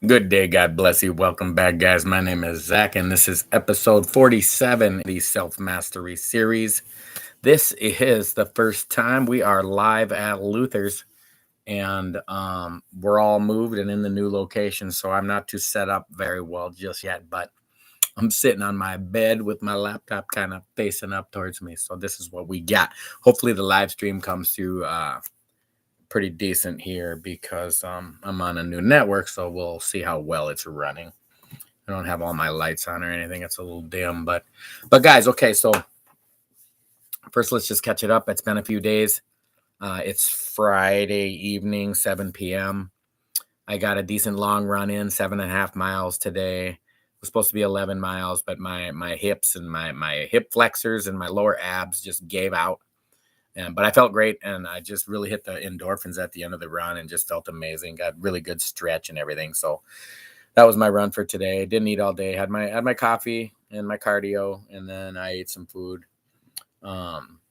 Good day. God bless you. Welcome back, guys. My name is Zach, and this is episode 47 of the Self Mastery series. This is the first time we are live at Luther's, and we're all moved and in the new location. So I'm not too set up very well just yet, but I'm sitting on my bed with my laptop kind of facing up towards me. So this is what we got. Hopefully, the live stream comes through pretty decent here because I'm on a new network, so we'll see how well it's running. I don't have all my lights on or anything; it's a little dim, but guys, okay. So first, let's just catch it up. It's been a few days. It's Friday evening, 7 p.m. I got a decent long run in, 7.5 miles today. It was supposed to be 11 miles, but my hips and my hip flexors and my lower abs just gave out. But I felt great, and I just really hit the endorphins at the end of the run and just felt amazing. Got really good stretch and everything. So that was my run for today. Didn't eat all day. Had my coffee and my cardio, and then I ate some food. Um,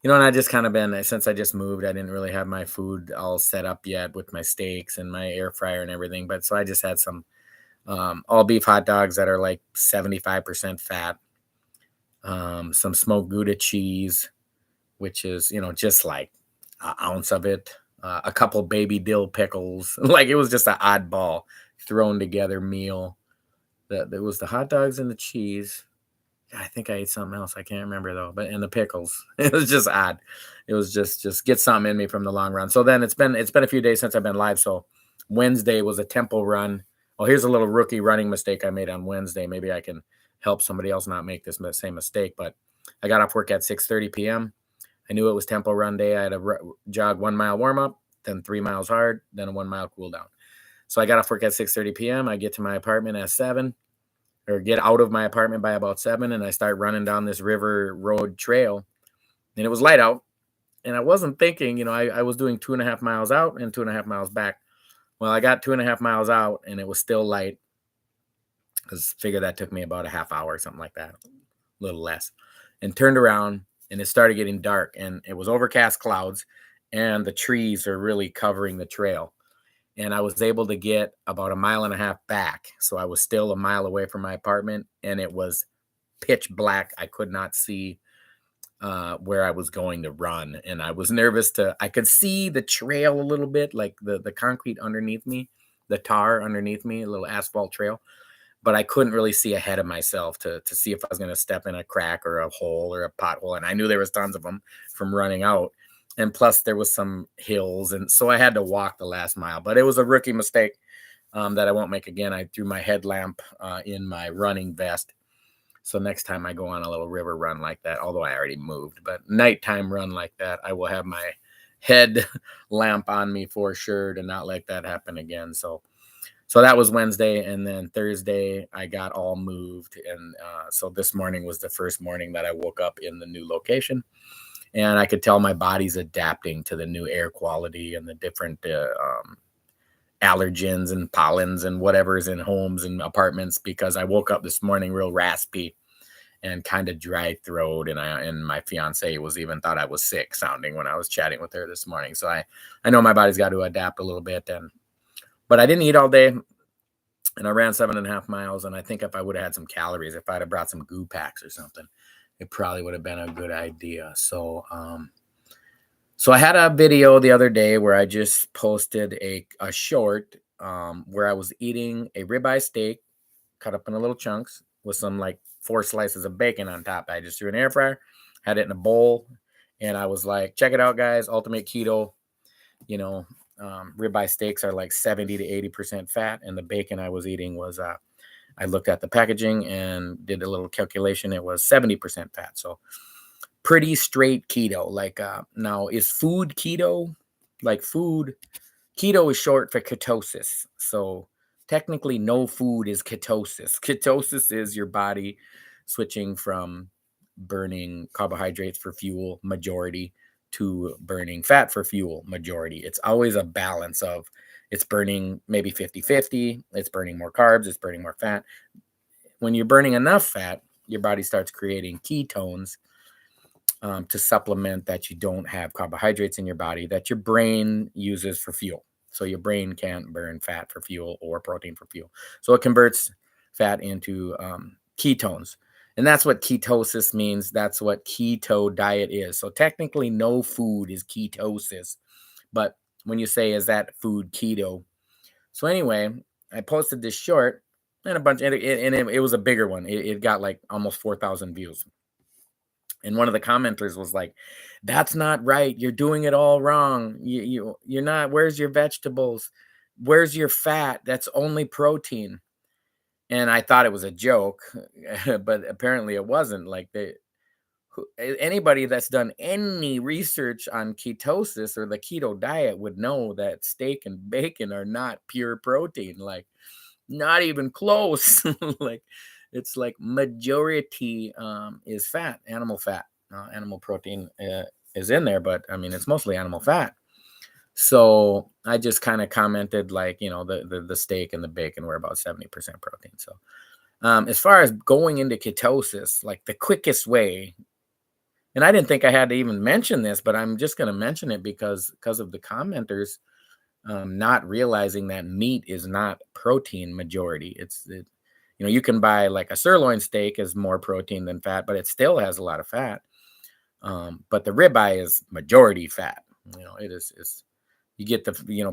and I just kind of been since I just moved. I didn't really have my food all set up yet with my steaks and my air fryer and everything. But so I just had some all beef hot dogs that are like 75% fat. Some smoked Gouda cheese, which is, just like an ounce of it, a couple baby dill pickles. Like it was just an oddball thrown together meal. There was the hot dogs and the cheese. I think I ate something else. I can't remember though. But and the pickles. It was just odd. It was just get something in me from the long run. So then it's been a few days since I've been live. So Wednesday was a tempo run. Well, here's a little rookie running mistake I made on Wednesday. Maybe I can help somebody else not make this same mistake. But I got off work at 6:30 p.m. I knew it was tempo run day. I had a jog 1 mile warm up, then 3 miles hard, then a 1 mile cool down. So I got off work at 6:30 p.m. I get to my apartment at 7, or get out of my apartment by about 7, and I start running down this river road trail. And it was light out, and I wasn't thinking, I was doing 2.5 miles out and 2.5 miles back. Well, I got 2.5 miles out, and it was still light because figure that took me about a half hour or something like that, a little less, and turned around, and it started getting dark, and it was overcast clouds, and the trees are really covering the trail. And I was able to get about a mile and a half back. So I was still a mile away from my apartment, and it was pitch black. I could not see where I was going to run. And I was nervous I could see the trail a little bit, like the concrete underneath me, the tar underneath me, a little asphalt trail. But I couldn't really see ahead of myself to see if I was going to step in a crack or a hole or a pothole. And I knew there was tons of them from running out. And plus there was some hills. And so I had to walk the last mile, but it was a rookie mistake that I won't make again. I threw my headlamp in my running vest. So next time I go on a little river run like that, although I already moved, but nighttime run like that, I will have my head lamp on me for sure to not let that happen again. So that was Wednesday, and then Thursday I got all moved, and so this morning was the first morning that I woke up in the new location, and I could tell my body's adapting to the new air quality and the different allergens and pollens and whatever's in homes and apartments, because I woke up this morning real raspy and kind of dry throat, and my fiance was even thought I was sick sounding when I was chatting with her this morning. So I know my body's got to adapt a little bit, but I didn't eat all day, and I ran 7.5 miles. And I think if I would have had some calories, if I'd have brought some goo packs or something, it probably would have been a good idea. So I had a video the other day where I just posted a short where I was eating a ribeye steak cut up in little chunks with some like 4 slices of bacon on top. I just threw an air fryer, had it in a bowl, and I was like, check it out, guys. Ultimate keto. You know, ribeye steaks are like 70 to 80% fat, and the bacon I was eating was I looked at the packaging and did a little calculation. It was 70% fat. So pretty straight keto. Like now, is food keto? Like food, keto is short for ketosis. So technically, no food is ketosis. Ketosis is your body switching from burning carbohydrates for fuel majority to burning fat for fuel majority. It's always a balance of it's burning maybe 50-50, it's burning more carbs, it's burning more fat. When you're burning enough fat, your body starts creating ketones to supplement that you don't have carbohydrates in your body that your brain uses for fuel. So your brain can't burn fat for fuel or protein for fuel. So it converts fat into ketones. And that's what ketosis means. That's what keto diet is. So technically, no food is ketosis. But when you say, is that food keto? So anyway, I posted this short and a bunch, and it was a bigger one. It got like almost 4,000 views. And one of the commenters was like, "That's not right. You're doing it all wrong. You're not. Where's your vegetables? Where's your fat? That's only protein." And I thought it was a joke, but apparently it wasn't. Like anybody that's done any research on ketosis or the keto diet would know that steak and bacon are not pure protein. Like not even close. Like it's like majority is fat, animal fat. Animal protein is in there, but I mean it's mostly animal fat. So I just kind of commented like, the steak and the bacon were about 70% protein. So as far as going into ketosis, like the quickest way, and I didn't think I had to even mention this, but I'm just going to mention it because of the commenters not realizing that meat is not protein majority. You can buy like a sirloin steak is more protein than fat, but it still has a lot of fat. But the ribeye is majority fat. It is. You get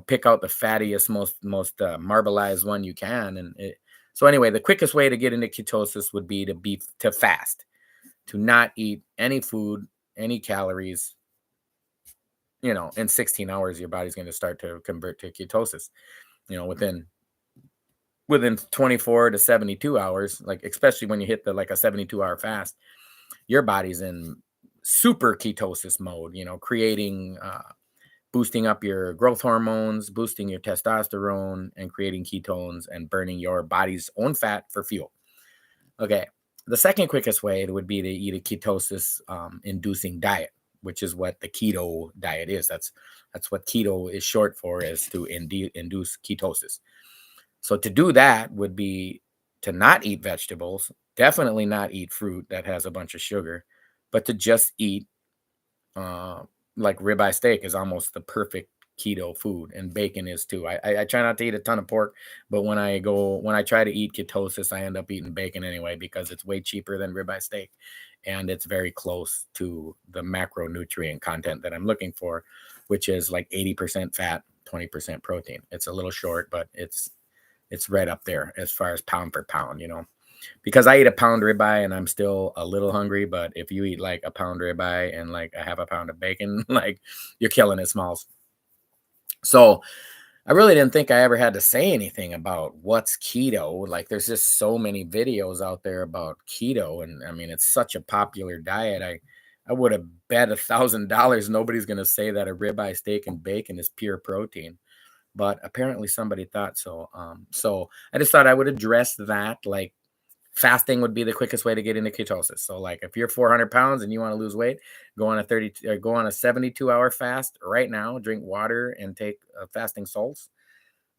pick out the fattiest, most marbleized one you can, so anyway, the quickest way to get into ketosis would be to fast, to not eat any food, any calories. In 16 hours, your body's going to start to convert to ketosis. Within 24 to 72 hours, like especially when you hit a 72-hour fast, your body's in super ketosis mode. Creating boosting up your growth hormones, boosting your testosterone, and creating ketones and burning your body's own fat for fuel. Okay. The second quickest way would be to eat a ketosis inducing diet, which is what the keto diet is. That's what keto is short for, is to induce ketosis. So to do that would be to not eat vegetables, definitely not eat fruit that has a bunch of sugar, but to just eat like ribeye steak is almost the perfect keto food, and bacon is too. I try not to eat a ton of pork, but when I try to eat ketosis, I end up eating bacon anyway because it's way cheaper than ribeye steak, and it's very close to the macronutrient content that I'm looking for, which is like 80% fat, 20% protein. It's a little short, but it's right up there as far as pound for pound, because I eat a pound ribeye and I'm still a little hungry. But if you eat like a pound ribeye and like a half a pound of bacon, like you're killing it, Smalls. So I really didn't think I ever had to say anything about what's keto. Like there's just so many videos out there about keto. And I mean, it's such a popular diet. I would have bet $1,000 nobody's going to say that a ribeye steak and bacon is pure protein. But apparently somebody thought so. So I just thought I would address that. Like fasting would be the quickest way to get into ketosis. So like if you're 400 pounds and you want to lose weight, go on a 72-hour fast right now, drink water and take fasting salts.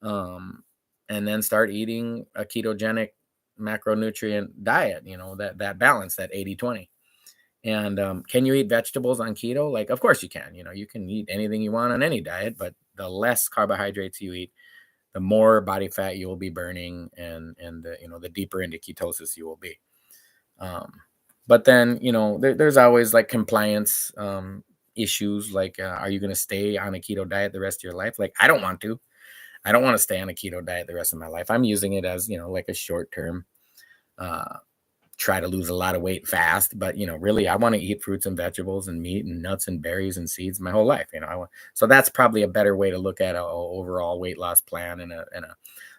And then start eating a ketogenic macronutrient diet, that balance, that 80-20. And can you eat vegetables on keto? Like, of course you can. You can eat anything you want on any diet, but the less carbohydrates you eat, the more body fat you will be burning, and the deeper into ketosis you will be. But then there's always like compliance issues. Like, are you going to stay on a keto diet the rest of your life? Like, I don't want to. I don't want to stay on a keto diet the rest of my life. I'm using it as like a short term. Try to lose a lot of weight fast, but really I want to eat fruits and vegetables and meat and nuts and berries and seeds my whole life. So that's probably a better way to look at an overall weight loss plan and a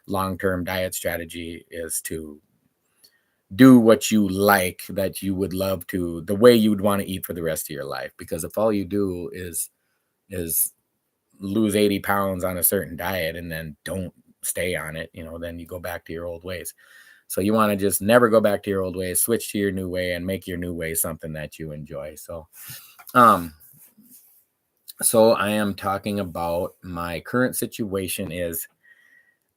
long-term diet strategy, is to do what you like, that you would love to, the way you would want to eat for the rest of your life. Because if all you do is lose 80 pounds on a certain diet and then don't stay on it, then you go back to your old ways. So you want to just never go back to your old ways, switch to your new way, and make your new way something that you enjoy. So I am talking about my current situation. Is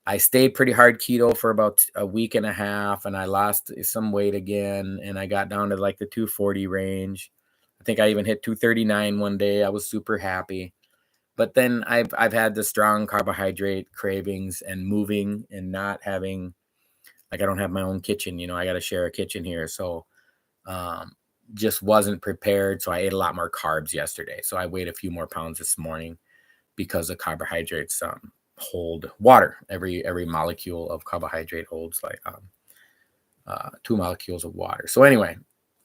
I stayed pretty hard keto for about a week and a half, and I lost some weight again, and I got down to like the 240 range. I think I even hit 239 one day. I was super happy. But then I've had the strong carbohydrate cravings and moving and not having, like, I don't have my own kitchen, I got to share a kitchen here. So um, just wasn't prepared. So I ate a lot more carbs yesterday. So I weighed a few more pounds this morning because the carbohydrates hold water. Every molecule of carbohydrate holds like 2 molecules of water. So anyway,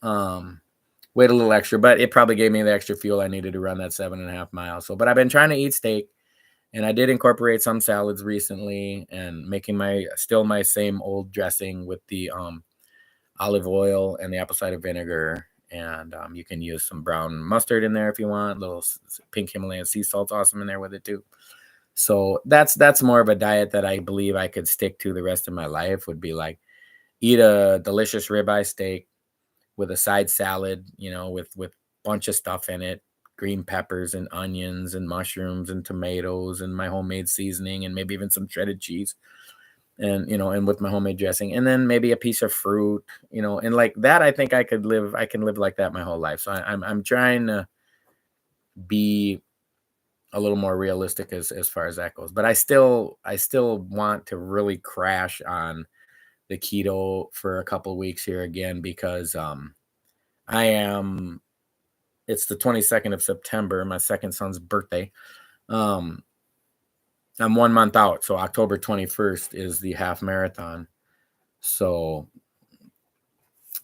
weighed a little extra, but it probably gave me the extra fuel I needed to run that 7.5 miles. So, but I've been trying to eat steak, and I did incorporate some salads recently, and making my same old dressing with the olive oil and the apple cider vinegar. And you can use some brown mustard in there if you want. Little pink Himalayan sea salt's awesome in there with it too. So that's more of a diet that I believe I could stick to the rest of my life. Would be like eat a delicious ribeye steak with a side salad, with bunch of stuff in it, green peppers and onions and mushrooms and tomatoes and my homemade seasoning and maybe even some shredded cheese, and with my homemade dressing, and then maybe a piece of fruit, and like that. I think I can live like that my whole life. So I'm trying to be a little more realistic as far as that goes. But I still want to really crash on the keto for a couple of weeks here again, because I am it's the 22nd of September, my second son's birthday. Um I'm 1 month out, so October 21st is the half marathon. So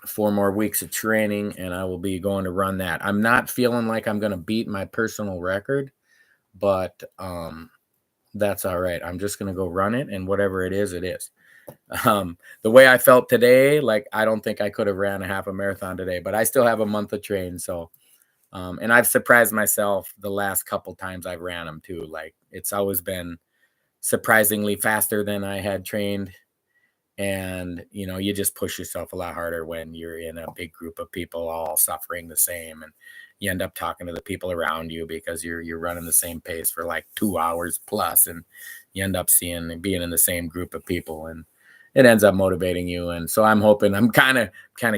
4 more weeks of training, and I will be going to run that. I'm not feeling like I'm going to beat my personal record, but that's all right. I'm just going to go run it, and whatever it is, it is. The way I felt today, like, I don't think I could have ran a half a marathon today, but I still have a month of train. So, and I've surprised myself the last couple times I've ran them too. Like, it's always been surprisingly faster than I had trained. And, you just push yourself a lot harder when you're in a big group of people all suffering the same. And you end up talking to the people around you because you're running the same pace for like 2 hours plus, and you end up being in the same group of people, and it ends up motivating you. And so I'm kind of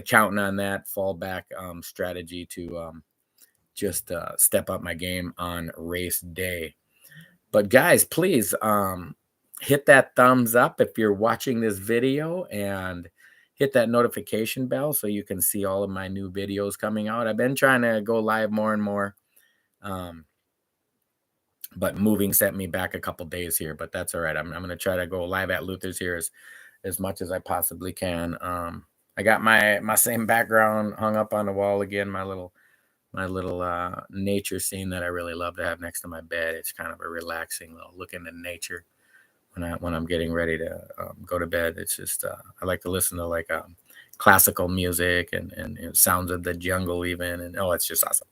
counting on that fallback strategy to just step up my game on race day. But guys, please hit that thumbs up if you're watching this video, and hit that notification bell so you can see all of my new videos coming out. I've been trying to go live more and more, um, but moving set me back a couple days here, but that's all right. I'm going to try to go live at Luther's here as much as I possibly can. I got my same background hung up on the wall again, my little nature scene that I really love to have next to my bed. It's kind of a relaxing little look into nature when I'm getting ready to go to bed. It's just I like to listen to like classical music and sounds of the jungle even, and it's just awesome.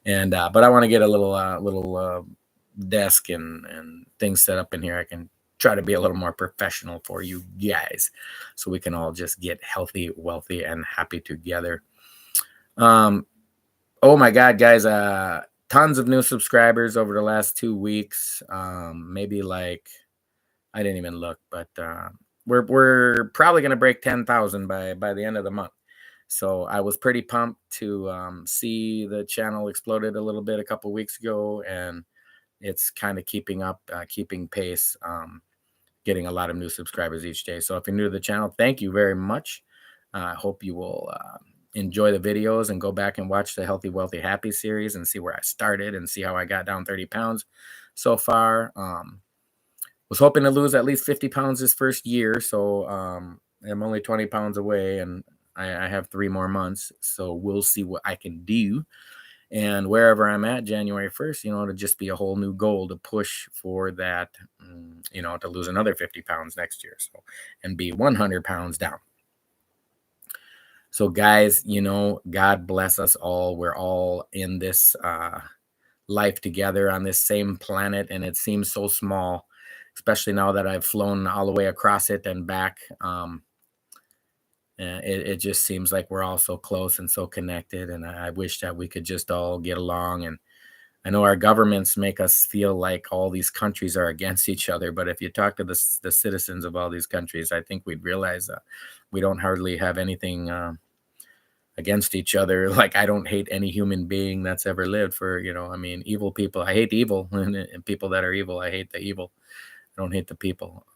And but I want to get a little desk and things set up in here. I can try to be a little more professional for you guys, so we can all just get healthy, wealthy, and happy together. Oh my God, guys! Tons of new subscribers over the last 2 weeks. Maybe like, I didn't even look, but we're probably gonna break 10,000 by the end of the month. So I was pretty pumped to see the channel exploded a little bit a couple weeks ago, and it's kind of keeping pace, getting a lot of new subscribers each day. So if you're new to the channel, thank you very much. I hope you will enjoy the videos and go back and watch the Healthy, Wealthy, Happy series and see where I started and see how I got down 30 pounds so far. Was hoping to lose at least 50 pounds this first year. So I'm only 20 pounds away, and I have 3 more months. So we'll see what I can do. And wherever I'm at January 1st, to just be a whole new goal to push for that, to lose another 50 pounds next year. So, and be 100 pounds down. So guys, God bless us all. We're all in this life together on this same planet, and it seems so small, especially now that I've flown all the way across it and back. It just seems like we're all so close and so connected, and I wish that we could just all get along. And I know our governments make us feel like all these countries are against each other, but if you talk to the citizens of all these countries, I think we'd realize that we don't hardly have anything against each other. Like, I don't hate any human being that's ever lived. For, I mean, evil people, I hate evil, and people that are evil, I hate the evil. I don't hate the people.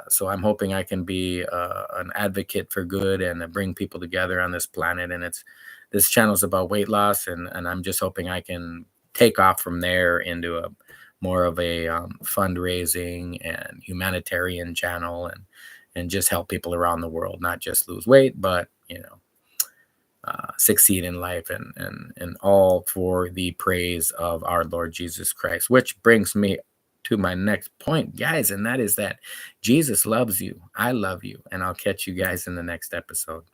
So I'm hoping I can be an advocate for good and bring people together on this planet. And this channel is about weight loss, and I'm just hoping I can take off from there into a more of a fundraising and humanitarian channel, and just help people around the world, not just lose weight, but succeed in life, and all for the praise of our Lord Jesus Christ. Which brings me to my next point, guys, and that is that Jesus loves you. I love you, and I'll catch you guys in the next episode.